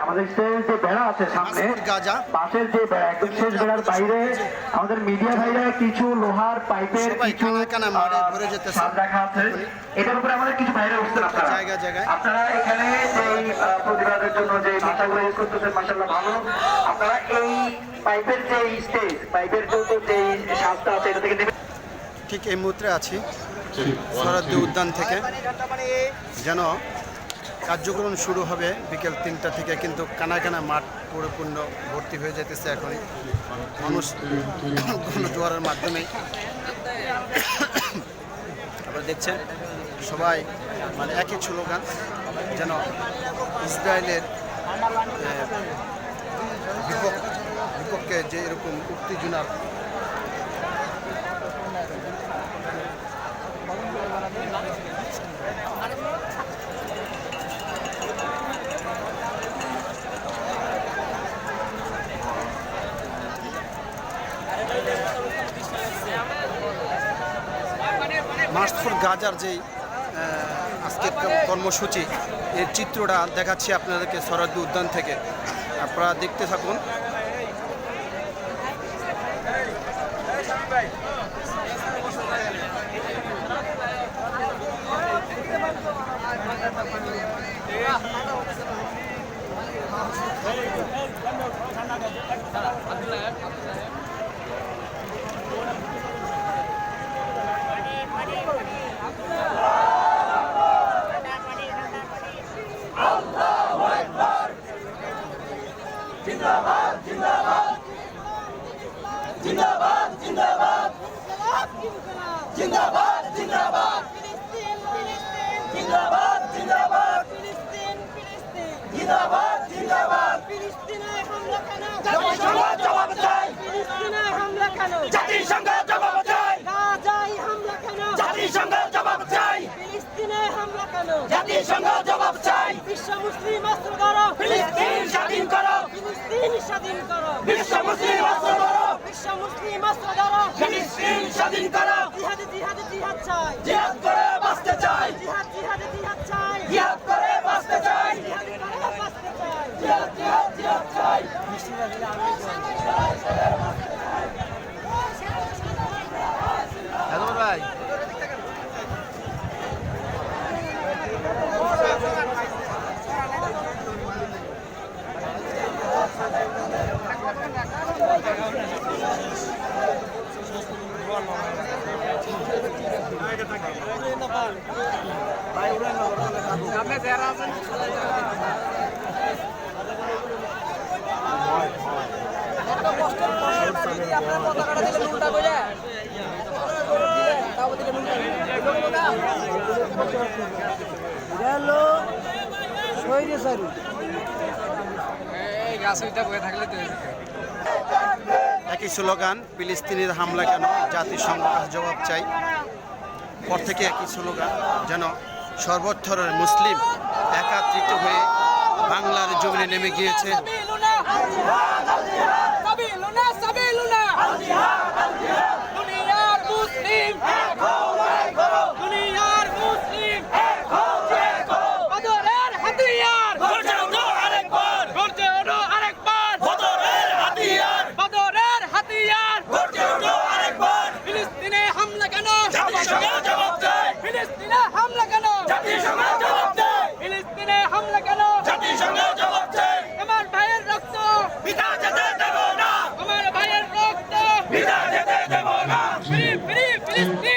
আমাদের স্টেজের যে বেড়া আছে সামনে বাঁশের যে বেড়া একদম শেষ বেড়ার বাইরে আমাদের মিডিয়া ভাইরা কিছু লোহার পাইপের কিছু সাজ রাখা আছে, এটার উপরে আমাদের কিছু ভাইরা উঠছেন। আপনারা এখানে এই প্রতিবাদের জন্য যে ভাষাগুলো ইউজ করতেছেন মাশাআল্লাহ ভালো। আপনারা এই পাইপের যে স্টেজ পাইপের যে সাজটা আছে এটা থেকে ঠিক এই মুহূর্তে আছি সরাদ্দি উদ্যান থেকে, যেন কার্যক্রম শুরু হবে বিকেল 3টা থেকে, কিন্তু কানা কানা মাঠ পরিপূর্ণ ভর্তি হয়ে যেতেছে এখনই মানুষ গণজোয়ারের মাধ্যমে। আপনারা দেখছেন সবাই মানে একই স্লোগান, যেন ইসরায়েলের বিপক্ষে যে এরকম উত্তেজনার মার্চ ফর গাজার যেই আজকের কর্মসূচি, এর চিত্রটা দেখাচ্ছি আপনাদেরকে সরাদ্দি উদ্যান থেকে, আপনারা দেখতে থাকুন। জিন্দাবাদ জিন্দাবাদ জিন্দাবাদ জিন্দাবাদ জিন্দাবাদ জিন্দাবাদ জিন্দাবাদ জিন্দাবাদ জিন্দাবাদ জিন্দাবাদ ফিলিস্তিনে হামলা কেন? জাতিসংঘ জবাব চাই। ফিলিস্তিনে হামলা কেন? জাতিসংঘ জবাব চাই। গাজায় হামলা কেন? জাতিসংঘ জবাব চাই। ফিলিস্তিনে হামলা কেন? জাতিসংঘ জবাব চাই। বিশ্ব মুসলিম অস্ত্র ধরো, ফিলিস্তিন স্বাধীন করো। ফিলিস্তিন স্বাধীন করো। বিশ্ব মুসলিম অস্ত্র ধরো, বিশ্ব মুসলিম অস্ত্র ধরো। ফিলিস্তিন স্বাধীন করো। জিহাদ জিহাদ জিহাদ চাই। জিহাদ করে বাঁচতে চাই। জিহাদ জিহাদ জিহাদ চাই। জিহাদ করে বাঁচতে চাই। জিহাদ করে বাঁচতে চাই। জিহাদ জিহাদ জিহাদ চাই। হ্যালো ভাই, একই স্লোগান, ফিলিস্তিনের হামলা কেন? জাতিসংঘ জবাব চাই। পর থেকে একই স্লোগান, যেন সর্বস্তরের মুসলিম একাত্রিত হয়ে বাংলার জমিনে নেমে গিয়েছে। ফিলিস্তিনে হামলা কেন? জাতিসংঘ জবাব চাই। ফিলিস্তিনে হামলা কেন? জাতিসংঘ জবাব চাই। আমার ভাইয়ের রক্ত বিনা যেতে দেব না। আমার ভাইয়ের রক্ত বিনা যেতে দেব না। ফ্রি ফ্রি ফিলিস্তিন।